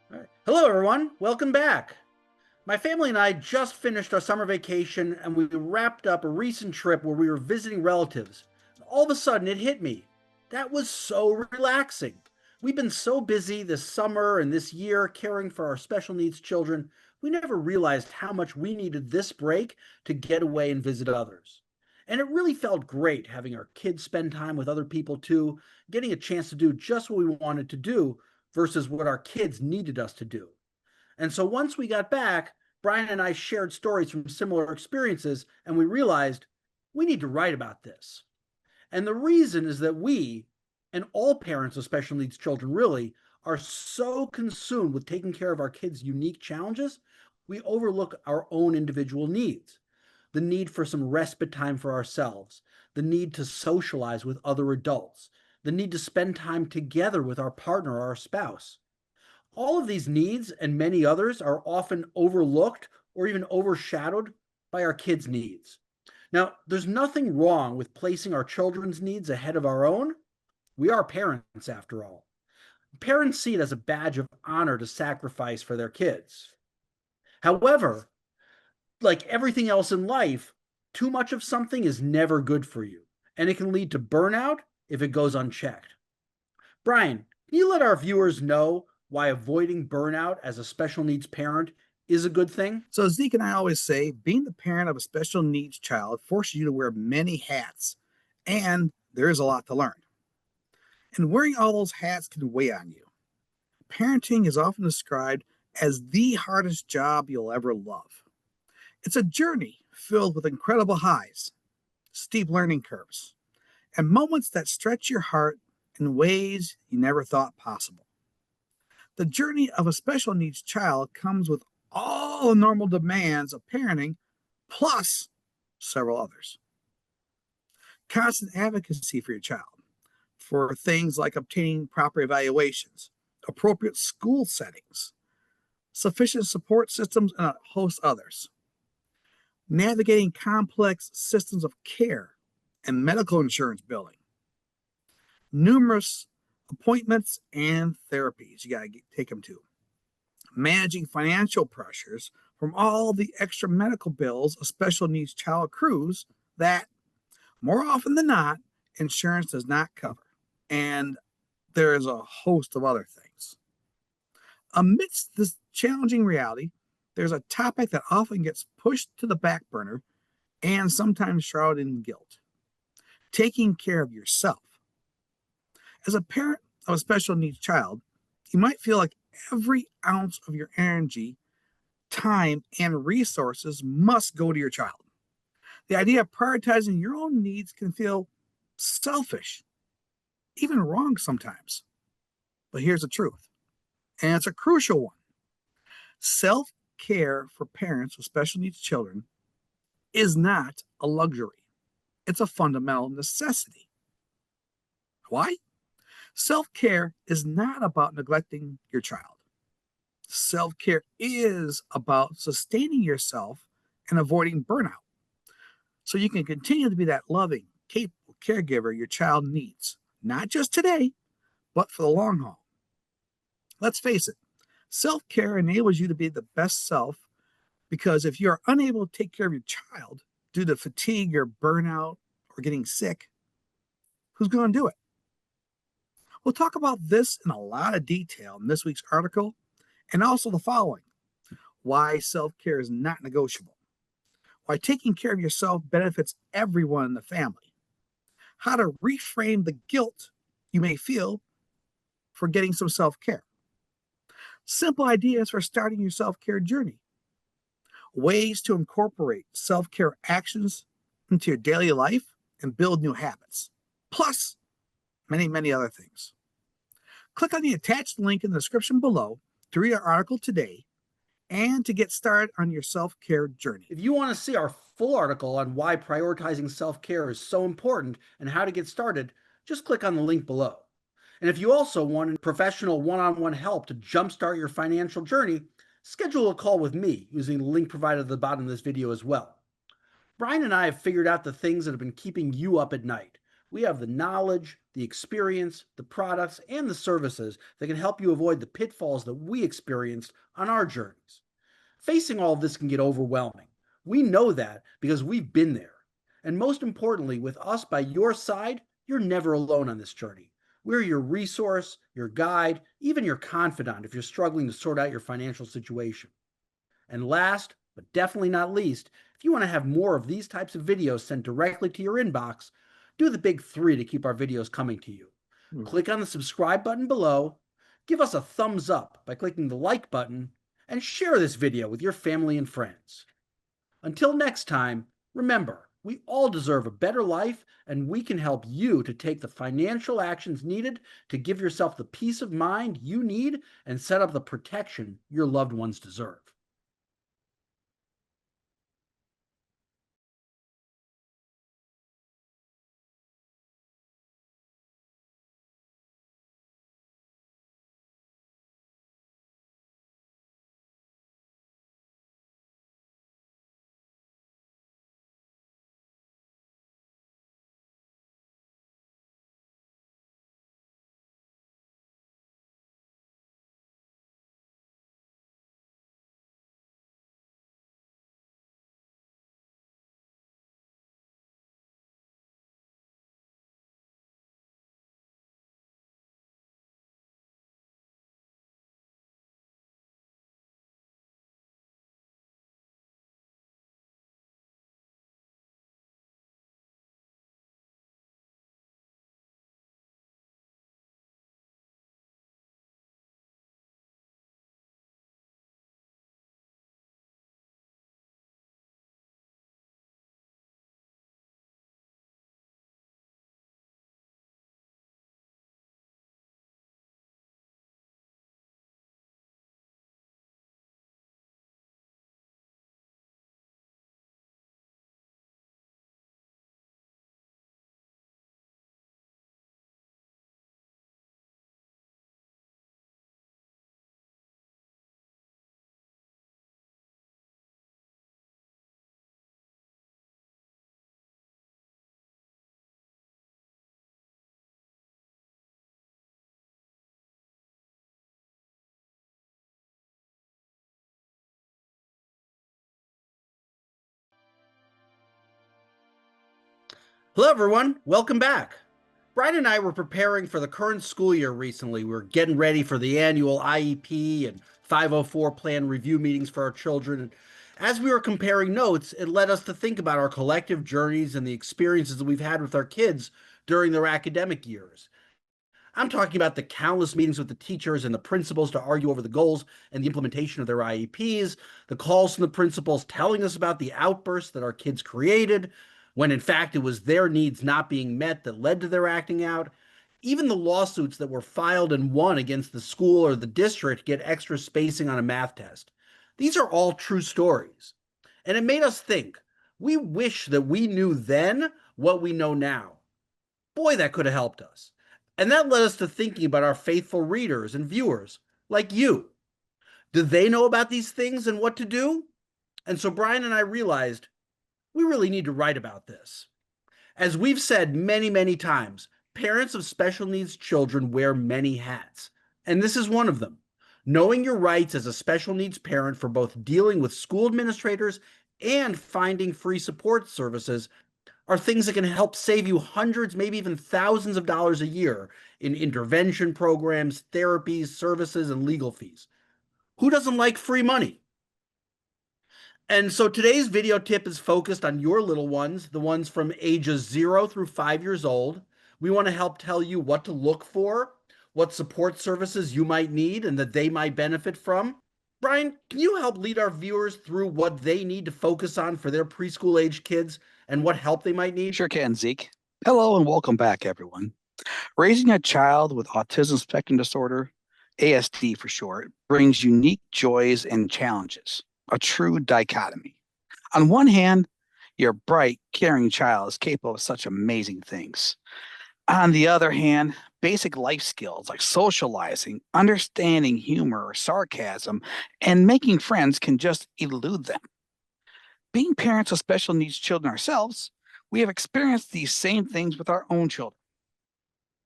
All right. Hello, everyone. Welcome back. My family and I just finished our summer vacation and we wrapped up a recent trip where we were visiting relatives. All of a sudden, it hit me. That was so relaxing. We've been so busy this summer and this year caring for our special needs children, we never realized how much we needed this break to get away and visit others. And it really felt great having our kids spend time with other people too, getting a chance to do just what we wanted to do versus what our kids needed us to do. And so once we got back, Brian and I shared stories from similar experiences, and we realized we need to write about this. And the reason is that we, and all parents of special needs children really, are so consumed with taking care of our kids' unique challenges, we overlook our own individual needs. The need for some respite time for ourselves, the need to socialize with other adults, the need to spend time together with our partner or our spouse. All of these needs and many others are often overlooked or even overshadowed by our kids' needs. Now, there's nothing wrong with placing our children's needs ahead of our own. We are parents, after all. Parents see it as a badge of honor to sacrifice for their kids. However, like everything else in life, too much of something is never good for you, and it can lead to burnout if it goes unchecked. Brian, can you let our viewers know why avoiding burnout as a special needs parent is a good thing? So, Zeke and I always say being the parent of a special needs child forces you to wear many hats, and there is a lot to learn. And wearing all those hats can weigh on you. Parenting is often described as the hardest job you'll ever love. It's a journey filled with incredible highs, steep learning curves, and moments that stretch your heart in ways you never thought possible. The journey of a special needs child comes with all the normal demands of parenting, plus several others. Constant advocacy for your child, for things like obtaining proper evaluations, appropriate school settings, sufficient support systems, and a host others. Navigating complex systems of care and medical insurance billing. Numerous appointments and therapies you got to take them to. Managing financial pressures from all the extra medical bills a special needs child accrues that, more often than not, insurance does not cover. And there is a host of other things. Amidst this challenging reality, there's a topic that often gets pushed to the back burner and sometimes shrouded in guilt: taking care of yourself. As a parent of a special needs child, you might feel like every ounce of your energy, time, and resources must go to your child. The idea of prioritizing your own needs can feel selfish, even wrong sometimes. But here's the truth, and it's a crucial one. Self care for parents with special needs children is not a luxury, it's a fundamental necessity. Why? Self care is not about neglecting your child. Self care is about sustaining yourself and avoiding burnout so you can continue to be that loving, capable caregiver your child needs, not just today, but for the long haul. Let's face it, self care enables you to be the best self, because if you are unable to take care of your child due to fatigue or burnout or getting sick, who's going to do it? We'll talk about this in a lot of detail in this week's article, and also the following: why self care is not negotiable, why taking care of yourself benefits everyone in the family, how to reframe the guilt you may feel for getting some self care, simple ideas for starting your self care journey, ways to incorporate self care actions into your daily life and build new habits, plus many, many other things. Click on the attached link in the description below to read our article today and to get started on your self-care journey. If you want to see our full article on why prioritizing self-care is so important and how to get started, just click on the link below. And if you also want professional one-on-one help to jumpstart your financial journey, schedule a call with me using the link provided at the bottom of this video as well. Brian and I have figured out the things that have been keeping you up at night. We have the knowledge, the experience, the products, and the services that can help you avoid the pitfalls that we experienced on our journeys. Facing all of this can get overwhelming. We know that because we've been there. And most importantly, with us by your side, you're never alone on this journey. We're your resource, your guide, even your confidant if you're struggling to sort out your financial situation. And last, but definitely not least, if you want to have more of these types of videos sent directly to your inbox, do the big three to keep our videos coming to you. Click on the subscribe button below, give us a thumbs up by clicking the like button, and share this video with your family and friends. Until next time, remember, we all deserve a better life, and we can help you to take the financial actions needed to give yourself the peace of mind you need and set up the protection your loved ones deserve. Hello, everyone. Welcome back. Brian and I were preparing for the current school year recently. We were getting ready for the annual IEP and 504 plan review meetings for our children. And as we were comparing notes, it led us to think about our collective journeys and the experiences that we've had with our kids during their academic years. I'm talking about the countless meetings with the teachers and the principals to argue over the goals and the implementation of their IEPs, the calls from the principals telling us about the outbursts that our kids created, when in fact it was their needs not being met that led to their acting out, even the lawsuits that were filed and won against the school or the district to get extra spacing on a math test. These are all true stories. And it made us think, we wish that we knew then what we know now. Boy, that could have helped us. And that led us to thinking about our faithful readers and viewers, like you. Do they know about these things and what to do? And so Brian and I realized we really need to write about this. As we've said many, many times, parents of special needs children wear many hats, and this is one of them. Knowing your rights as a special needs parent for both dealing with school administrators and finding free support services are things that can help save you hundreds, maybe even thousands of dollars a year in intervention programs, therapies, services, and legal fees. Who doesn't like free money? And so today's video tip is focused on your little ones, the ones from ages 0 through 5 years old. We want to help tell you what to look for, what support services you might need and that they might benefit from. Brian, can you help lead our viewers through what they need to focus on for their preschool age kids and what help they might need? Sure can, Zeke. Hello and welcome back, everyone. Raising a child with autism spectrum disorder, ASD for short, brings unique joys and challenges, a true dichotomy. On one hand, your bright, caring child is capable of such amazing things. On the other hand, basic life skills like socializing, understanding humor or sarcasm, and making friends can just elude them. Being parents of special needs children ourselves, we have experienced these same things with our own children.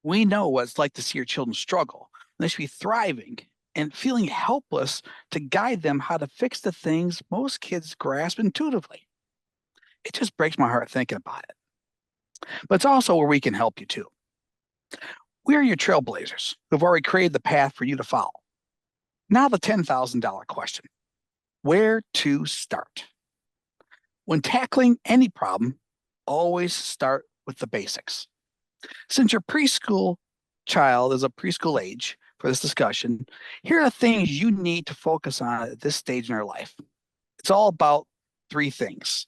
We know what it's like to see your children struggle. They should be thriving and feeling helpless to guide them how to fix the things most kids grasp intuitively. It just breaks my heart thinking about it. But it's also where we can help you too. We are your trailblazers who've already created the path for you to follow. Now the $10,000 question. Where to start? When tackling any problem, always start with the basics. Since your preschool child is a preschool age for this discussion, here are the things you need to focus on at this stage in their life. It's all about three things: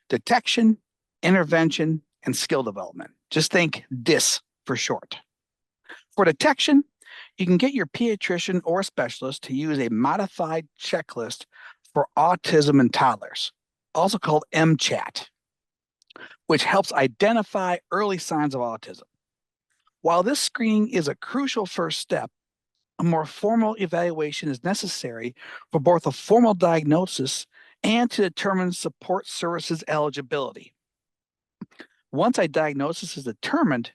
detection, intervention, and skill development. Just think DIS for short. For detection, you can get your pediatrician or specialist to use a modified checklist for autism in toddlers, also called MCHAT, which helps identify early signs of autism. While this screening is a crucial first step, a more formal evaluation is necessary for both a formal diagnosis and to determine support services eligibility. Once a diagnosis is determined,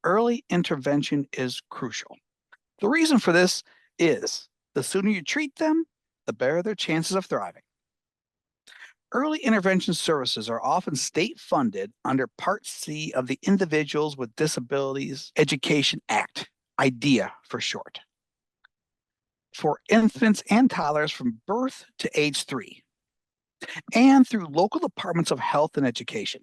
early intervention is crucial. The reason for this is the sooner you treat them, the better their chances of thriving. Early intervention services are often state funded under Part C of the Individuals with Disabilities Education Act, IDEA for short, for infants and toddlers from birth to age 3, and through local departments of health and education.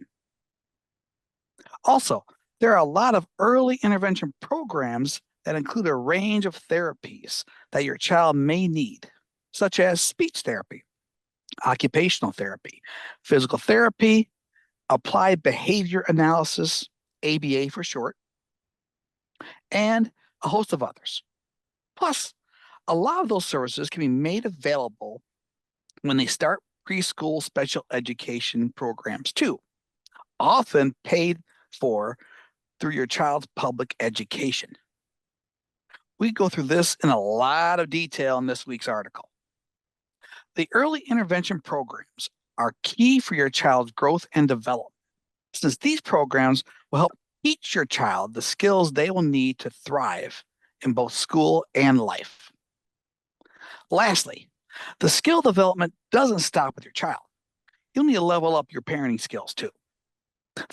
Also, there are a lot of early intervention programs that include a range of therapies that your child may need, such as speech therapy, occupational therapy, physical therapy, applied behavior analysis, ABA for short, and a host of others. Plus, a lot of those services can be made available when they start preschool special education programs too, often paid for through your child's public education. We go through this in a lot of detail in this week's article. The early intervention programs are key for your child's growth and development, since these programs will help teach your child the skills they will need to thrive in both school and life. Lastly, the skill development doesn't stop with your child. You'll need to level up your parenting skills too.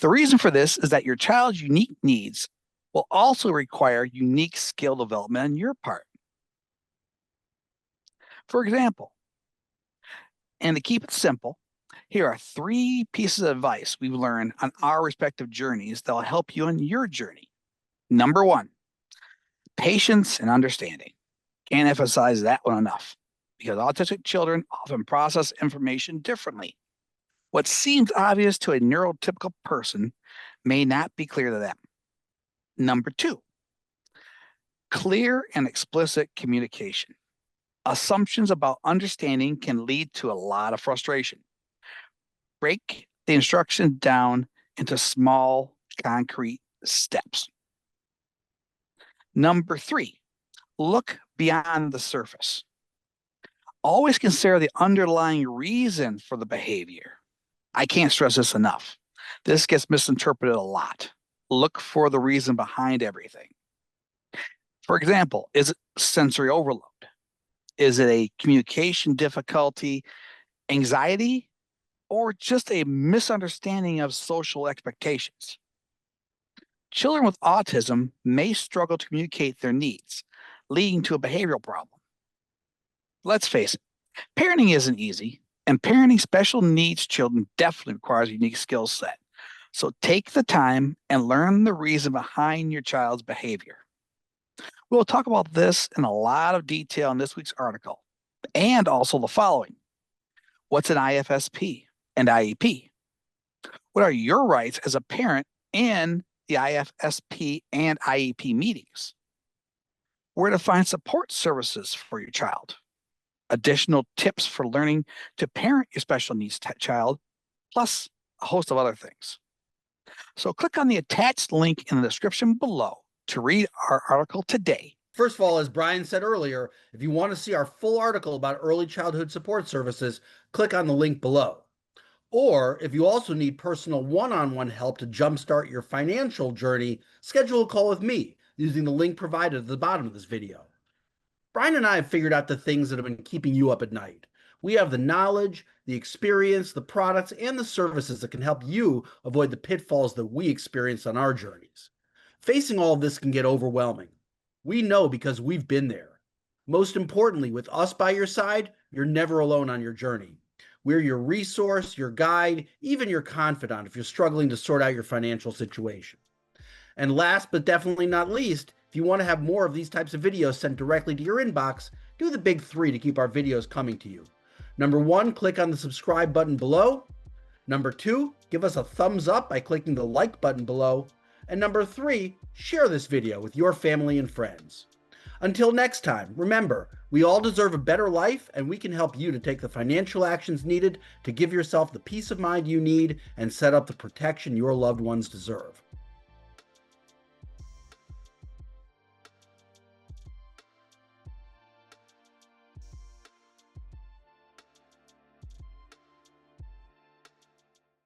The reason for this is that your child's unique needs will also require unique skill development on your part. For example, and to keep it simple, here are 3 pieces of advice we've learned on our respective journeys that will help you on your journey. Number 1, patience and understanding. Can't emphasize that one enough, because autistic children often process information differently. What seems obvious to a neurotypical person may not be clear to them. Number 2, clear and explicit communication. Assumptions about understanding can lead to a lot of frustration. Break the instruction down into small, concrete steps. Number 3, look beyond the surface. Always consider the underlying reason for the behavior. I can't stress this enough. This gets misinterpreted a lot. Look for the reason behind everything. For example, is it sensory overload? Is it a communication difficulty, anxiety, or just a misunderstanding of social expectations? Children with autism may struggle to communicate their needs, leading to a behavioral problem. Let's face it, parenting isn't easy, and parenting special needs children definitely requires a unique skill set. So take the time and learn the reason behind your child's behavior. We'll talk about this in a lot of detail in this week's article, and also the following. What's an IFSP and IEP? What are your rights as a parent in the IFSP and IEP meetings? Where to find support services for your child? Additional tips for learning to parent your special needs child, plus a host of other things. So click on the attached link in the description below to read our article today. First of all, as Brian said earlier, if you want to see our full article about early childhood support services, click on the link below. Or if you also need personal one-on-one help to jumpstart your financial journey, schedule a call with me using the link provided at the bottom of this video. Brian and I have figured out the things that have been keeping you up at night. We have the knowledge, the experience, the products, and the services that can help you avoid the pitfalls that we experience on our journeys. Facing all of this can get overwhelming. We know because we've been there. Most importantly, with us by your side, you're never alone on your journey. We're your resource, your guide, even your confidant if you're struggling to sort out your financial situation. And last but definitely not least, if you want to have more of these types of videos sent directly to your inbox, do the big 3 to keep our videos coming to you. Number 1, click on the subscribe button below. Number 2, give us a thumbs up by clicking the like button below. And number 3, share this video with your family and friends. Until next time, remember, we all deserve a better life, and we can help you to take the financial actions needed to give yourself the peace of mind you need and set up the protection your loved ones deserve.